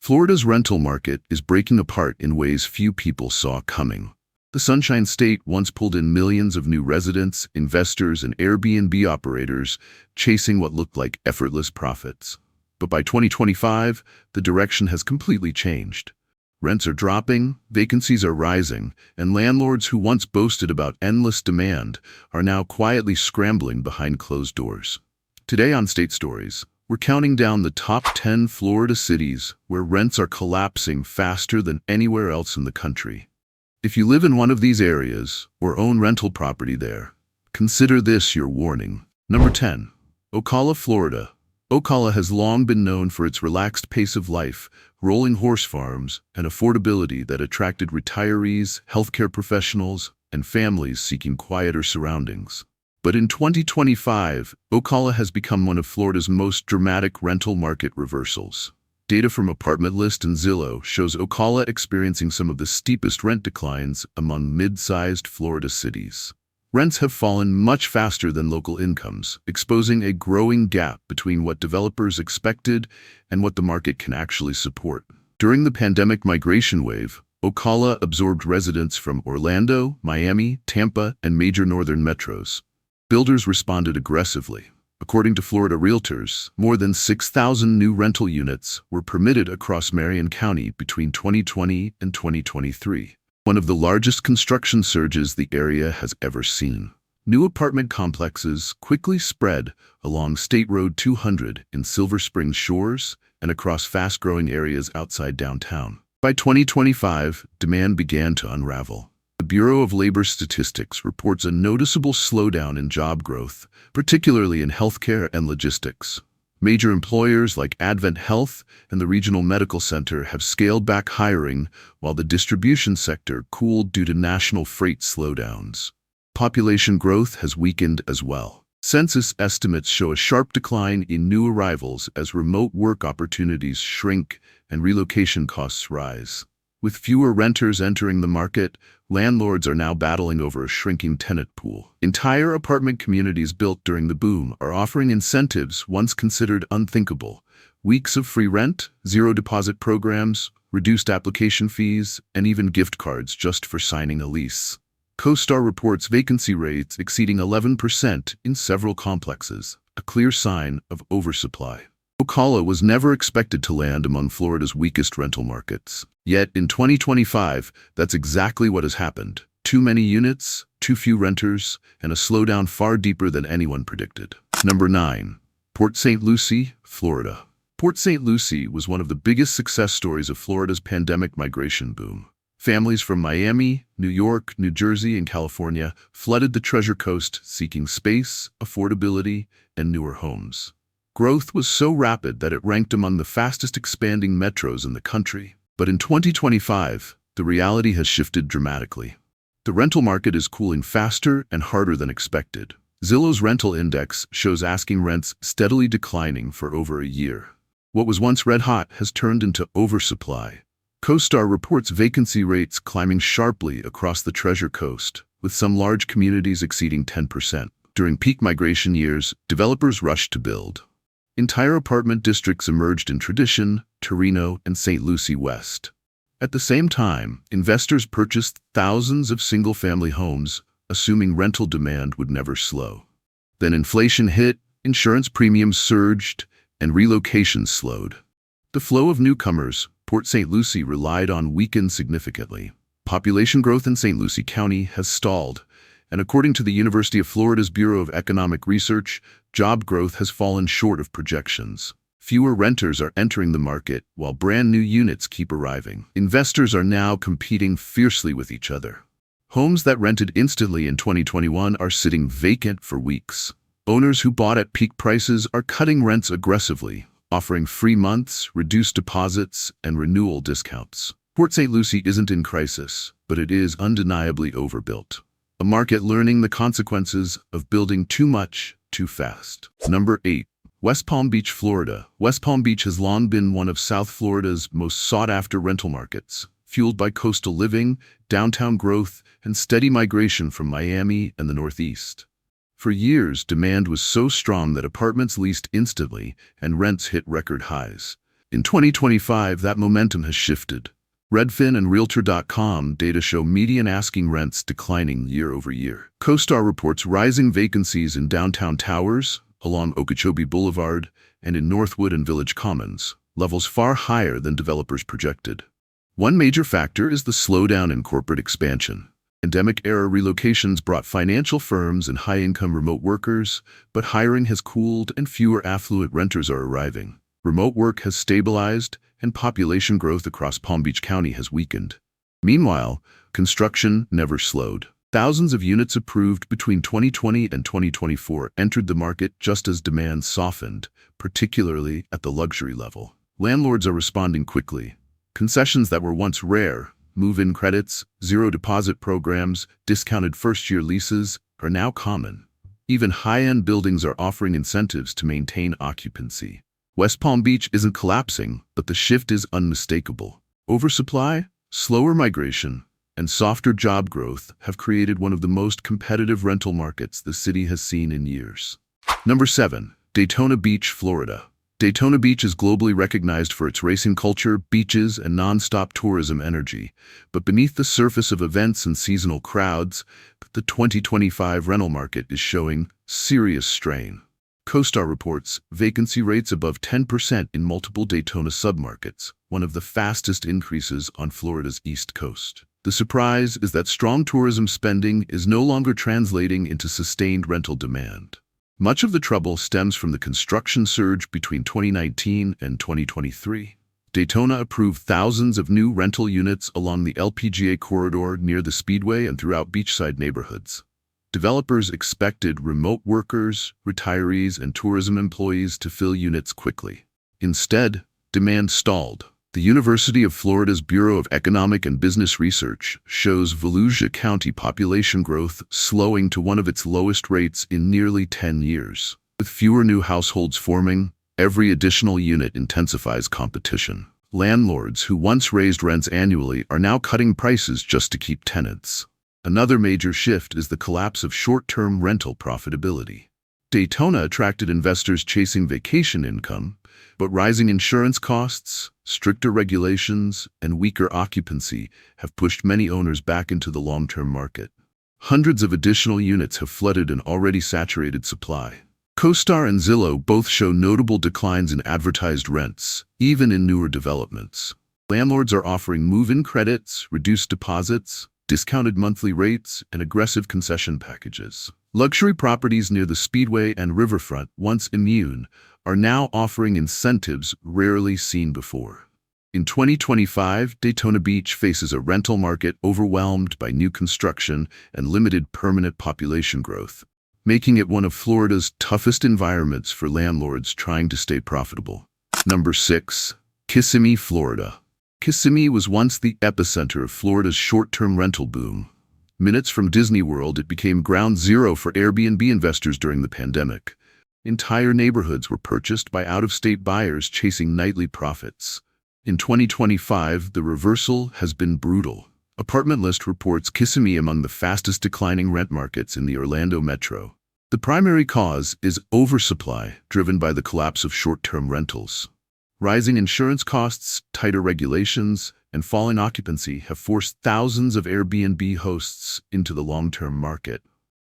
Florida's rental market is breaking apart in ways few people saw coming. The Sunshine State once pulled in millions of new residents, investors, and Airbnb operators, chasing what looked like effortless profits. But by 2025, the direction has completely changed. Rents are dropping, vacancies are rising, and landlords who once boasted about endless demand are now quietly scrambling behind closed doors. Today on State Stories, we're counting down the top 10 Florida cities where rents are collapsing faster than anywhere else in the country. If you live in one of these areas or own rental property there, consider this your warning. Number 10. Ocala, Florida. Ocala has long been known for its relaxed pace of life, rolling horse farms, and affordability that attracted retirees, healthcare professionals, and families seeking quieter surroundings. But in 2025, Ocala has become one of Florida's most dramatic rental market reversals. Data from Apartment List and Zillow shows Ocala experiencing some of the steepest rent declines among mid-sized Florida cities. Rents have fallen much faster than local incomes, exposing a growing gap between what developers expected and what the market can actually support. During the pandemic migration wave, Ocala absorbed residents from Orlando, Miami, Tampa, and major northern metros. Builders responded aggressively. According to Florida Realtors, more than 6,000 new rental units were permitted across Marion County between 2020 and 2023, one of the largest construction surges the area has ever seen. New apartment complexes quickly spread along State Road 200 in Silver Spring Shores and across fast-growing areas outside downtown. By 2025, demand began to unravel. The Bureau of Labor Statistics reports a noticeable slowdown in job growth, particularly in healthcare and logistics. Major employers like Advent Health and the Regional Medical Center have scaled back hiring, while the distribution sector cooled due to national freight slowdowns. Population growth has weakened as well. Census estimates show a sharp decline in new arrivals as remote work opportunities shrink and relocation costs rise. With fewer renters entering the market, landlords are now battling over a shrinking tenant pool. Entire apartment communities built during the boom are offering incentives once considered unthinkable: weeks of free rent, zero deposit programs, reduced application fees, and even gift cards just for signing a lease. CoStar reports vacancy rates exceeding 11% in several complexes, a clear sign of oversupply. Ocala was never expected to land among Florida's weakest rental markets. Yet in 2025, that's exactly what has happened. Too many units, too few renters, and a slowdown far deeper than anyone predicted. Number 9. Port St. Lucie, Florida. Port St. Lucie was one of the biggest success stories of Florida's pandemic migration boom. Families from Miami, New York, New Jersey, and California flooded the Treasure Coast seeking space, affordability, and newer homes. Growth was so rapid that it ranked among the fastest expanding metros in the country. But in 2025, the reality has shifted dramatically. The rental market is cooling faster and harder than expected. Zillow's rental index shows asking rents steadily declining for over a year. What was once red hot has turned into oversupply. CoStar reports vacancy rates climbing sharply across the Treasure Coast, with some large communities exceeding 10%. During peak migration years, developers rushed to build. Entire apartment districts emerged in Tradition, Torino, and St. Lucie West. At the same time, investors purchased thousands of single-family homes, assuming rental demand would never slow. Then inflation hit, insurance premiums surged, and relocations slowed. The flow of newcomers, Port St. Lucie relied on, weakened significantly. Population growth in St. Lucie County has stalled, and according to the University of Florida's Bureau of Economic Research, job growth has fallen short of projections. Fewer renters are entering the market, while brand new units keep arriving. Investors are now competing fiercely with each other. Homes that rented instantly in 2021 are sitting vacant for weeks. Owners who bought at peak prices are cutting rents aggressively, offering free months, reduced deposits, and renewal discounts. Port St. Lucie isn't in crisis, but it is undeniably overbuilt. A market learning the consequences of building too much, too fast. Number 8. West Palm Beach, Florida. West Palm Beach has long been one of South Florida's most sought-after rental markets, fueled by coastal living, downtown growth, and steady migration from Miami and the Northeast. For years, demand was so strong that apartments leased instantly and rents hit record highs. In 2025, that momentum has shifted. Redfin and Realtor.com data show median asking rents declining year over year. CoStar reports rising vacancies in downtown towers, along Okeechobee Boulevard, and in Northwood and Village Commons, levels far higher than developers projected. One major factor is the slowdown in corporate expansion. Pandemic-era relocations brought financial firms and high-income remote workers, but hiring has cooled and fewer affluent renters are arriving. Remote work has stabilized, and population growth across Palm Beach County has weakened. Meanwhile, construction never slowed. Thousands of units approved between 2020 and 2024 entered the market just as demand softened, particularly at the luxury level. Landlords are responding quickly. Concessions that were once rare, move-in credits, zero-deposit programs, discounted first-year leases, are now common. Even high-end buildings are offering incentives to maintain occupancy. West Palm Beach isn't collapsing, but the shift is unmistakable. Oversupply, slower migration, and softer job growth have created one of the most competitive rental markets the city has seen in years. Number 7. Daytona Beach, Florida. Daytona Beach is globally recognized for its racing culture, beaches, and non-stop tourism energy. But beneath the surface of events and seasonal crowds, the 2025 rental market is showing serious strain. CoStar reports vacancy rates above 10% in multiple Daytona submarkets, one of the fastest increases on Florida's East Coast. The surprise is that strong tourism spending is no longer translating into sustained rental demand. Much of the trouble stems from the construction surge between 2019 and 2023. Daytona approved thousands of new rental units along the LPGA corridor near the Speedway and throughout beachside neighborhoods. Developers expected remote workers, retirees, and tourism employees to fill units quickly. Instead, demand stalled. The University of Florida's Bureau of Economic and Business Research shows Volusia County population growth slowing to one of its lowest rates in nearly 10 years. With fewer new households forming, every additional unit intensifies competition. Landlords who once raised rents annually are now cutting prices just to keep tenants. Another major shift is the collapse of short-term rental profitability. Daytona attracted investors chasing vacation income, but rising insurance costs, stricter regulations, and weaker occupancy have pushed many owners back into the long-term market. Hundreds of additional units have flooded an already saturated supply. CoStar and Zillow both show notable declines in advertised rents, even in newer developments. Landlords are offering move-in credits, reduced deposits, discounted monthly rates, and aggressive concession packages. Luxury properties near the Speedway and riverfront, once immune, are now offering incentives rarely seen before. In 2025, Daytona Beach faces a rental market overwhelmed by new construction and limited permanent population growth, making it one of Florida's toughest environments for landlords trying to stay profitable. Number 6. Kissimmee, Florida. Kissimmee was once the epicenter of Florida's short-term rental boom. Minutes from Disney World, it became ground zero for Airbnb investors during the pandemic. Entire neighborhoods were purchased by out-of-state buyers chasing nightly profits. In 2025, the reversal has been brutal. Apartment List reports Kissimmee among the fastest declining rent markets in the Orlando metro. The primary cause is oversupply, driven by the collapse of short-term rentals. Rising insurance costs, tighter regulations, and falling occupancy have forced thousands of Airbnb hosts into the long-term market.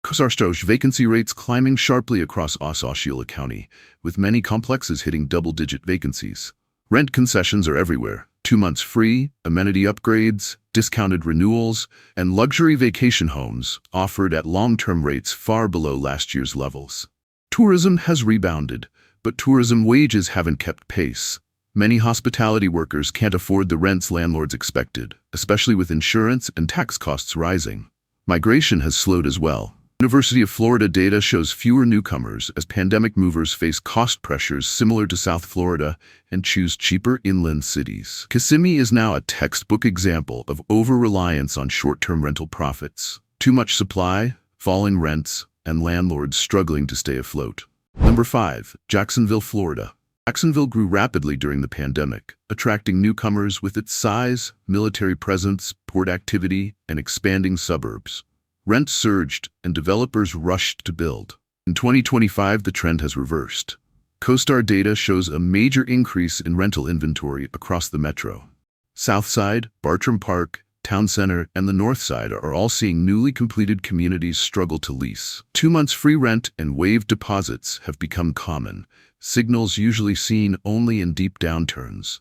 CoStar shows vacancy rates climbing sharply across Ocala County, with many complexes hitting double-digit vacancies. Rent concessions are everywhere: 2 months free, amenity upgrades, discounted renewals, and luxury vacation homes offered at long-term rates far below last year's levels. Tourism has rebounded, but tourism wages haven't kept pace. Many hospitality workers can't afford the rents landlords expected, especially with insurance and tax costs rising. Migration has slowed as well. University of Florida data shows fewer newcomers as pandemic movers face cost pressures similar to South Florida and choose cheaper inland cities. Kissimmee is now a textbook example of over-reliance on short-term rental profits. Too much supply, falling rents, and landlords struggling to stay afloat. Number 5. Jacksonville, Florida. Jacksonville grew rapidly during the pandemic, attracting newcomers with its size, military presence, port activity, and expanding suburbs. Rents surged, and developers rushed to build. In 2025, the trend has reversed. CoStar data shows a major increase in rental inventory across the metro. South Side, Bartram Park, Town Center, and the North Side are all seeing newly completed communities struggle to lease. 2 months free rent and waived deposits have become common, signals usually seen only in deep downturns.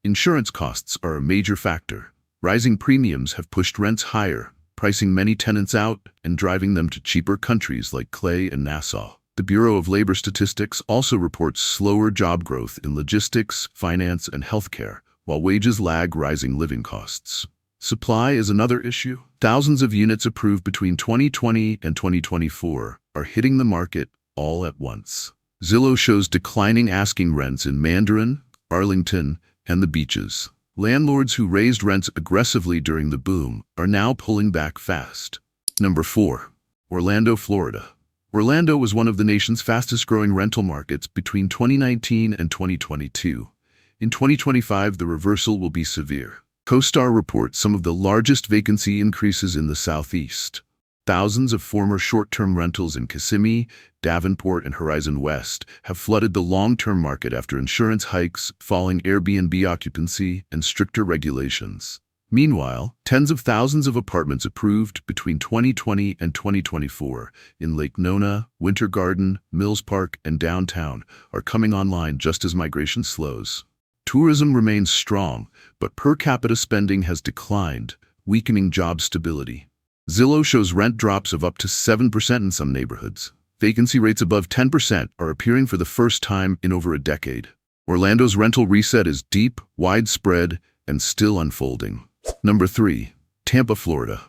Insurance costs are a major factor. Rising premiums have pushed rents higher, pricing many tenants out and driving them to cheaper countries like Clay and Nassau. The Bureau of Labor Statistics also reports slower job growth in logistics, finance, and healthcare, while wages lag rising living costs. Supply is another issue. Thousands of units approved between 2020 and 2024 are hitting the market all at once. Zillow shows declining asking rents in Mandarin, Arlington, and the beaches. Landlords who raised rents aggressively during the boom are now pulling back fast. Number 4. Orlando, Florida. Orlando was one of the nation's fastest-growing rental markets between 2019 and 2022. In 2025, the reversal will be severe. CoStar reports some of the largest vacancy increases in the Southeast. Thousands of former short-term rentals in Kissimmee, Davenport, and Horizon West have flooded the long-term market after insurance hikes, falling Airbnb occupancy, and stricter regulations. Meanwhile, tens of thousands of apartments approved between 2020 and 2024 in Lake Nona, Winter Garden, Mills Park, and downtown are coming online just as migration slows. Tourism remains strong, but per capita spending has declined, weakening job stability. Zillow shows rent drops of up to 7% in some neighborhoods. Vacancy rates above 10% are appearing for the first time in over a decade. Orlando's rental reset is deep, widespread, and still unfolding. Number 3. Tampa, Florida.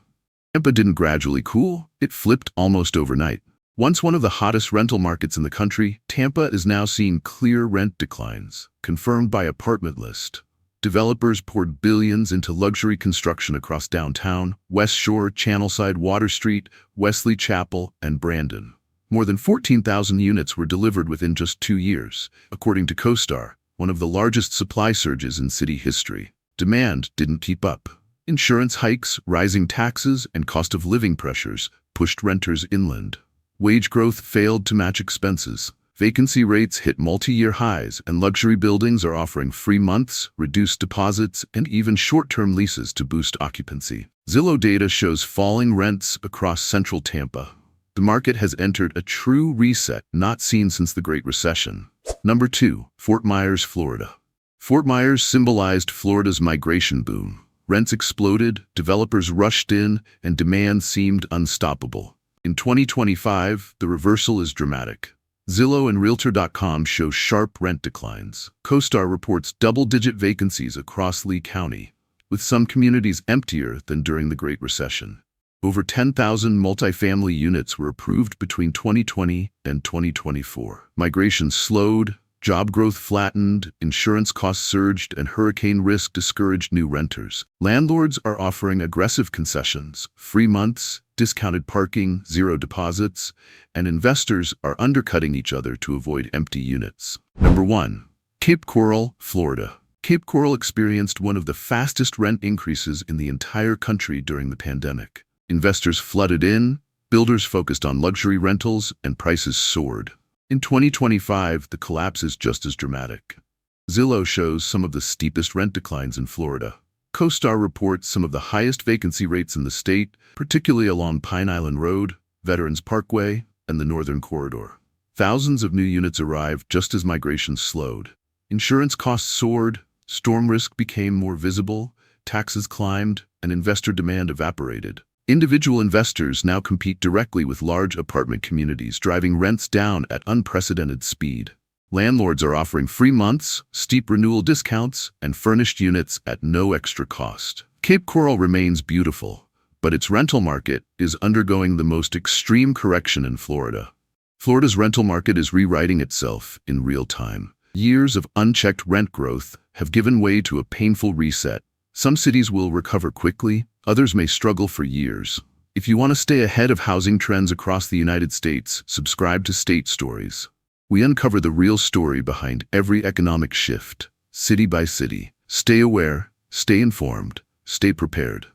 Tampa didn't gradually cool, it flipped almost overnight. Once one of the hottest rental markets in the country, Tampa is now seeing clear rent declines, confirmed by Apartment List. Developers poured billions into luxury construction across downtown, West Shore, Channelside, Water Street, Wesley Chapel, and Brandon. More than 14,000 units were delivered within just 2 years, according to CoStar, one of the largest supply surges in city history. Demand didn't keep up. Insurance hikes, rising taxes, and cost of living pressures pushed renters inland. Wage growth failed to match expenses. Vacancy rates hit multi-year highs, and luxury buildings are offering free months, reduced deposits, and even short-term leases to boost occupancy. Zillow data shows falling rents across central Tampa. The market has entered a true reset not seen since the Great Recession. Number 2. Fort Myers, Florida. Fort Myers symbolized Florida's migration boom. Rents exploded, developers rushed in, and demand seemed unstoppable. In 2025, the reversal is dramatic. Zillow and Realtor.com show sharp rent declines. CoStar reports double-digit vacancies across Lee County, with some communities emptier than during the Great Recession. Over 10,000 multifamily units were approved between 2020 and 2024. Migration slowed, job growth flattened, insurance costs surged, and hurricane risk discouraged new renters. Landlords are offering aggressive concessions, free months, discounted parking, zero deposits, and investors are undercutting each other to avoid empty units. Number 1. Cape Coral, Florida. Cape Coral experienced one of the fastest rent increases in the entire country during the pandemic. Investors flooded in, builders focused on luxury rentals, and prices soared. In 2025, the collapse is just as dramatic. Zillow shows some of the steepest rent declines in Florida. CoStar reports some of the highest vacancy rates in the state, particularly along Pine Island Road, Veterans Parkway, and the Northern Corridor. Thousands of new units arrived just as migration slowed. Insurance costs soared, storm risk became more visible, taxes climbed, and investor demand evaporated. Individual investors now compete directly with large apartment communities, driving rents down at unprecedented speed. Landlords are offering free months, steep renewal discounts, and furnished units at no extra cost. Cape Coral remains beautiful, but its rental market is undergoing the most extreme correction in Florida. Florida's rental market is rewriting itself in real time. Years of unchecked rent growth have given way to a painful reset. Some cities will recover quickly, others may struggle for years. If you want to stay ahead of housing trends across the United States, subscribe to State Stories. We uncover the real story behind every economic shift, city by city. Stay aware, stay informed, stay prepared.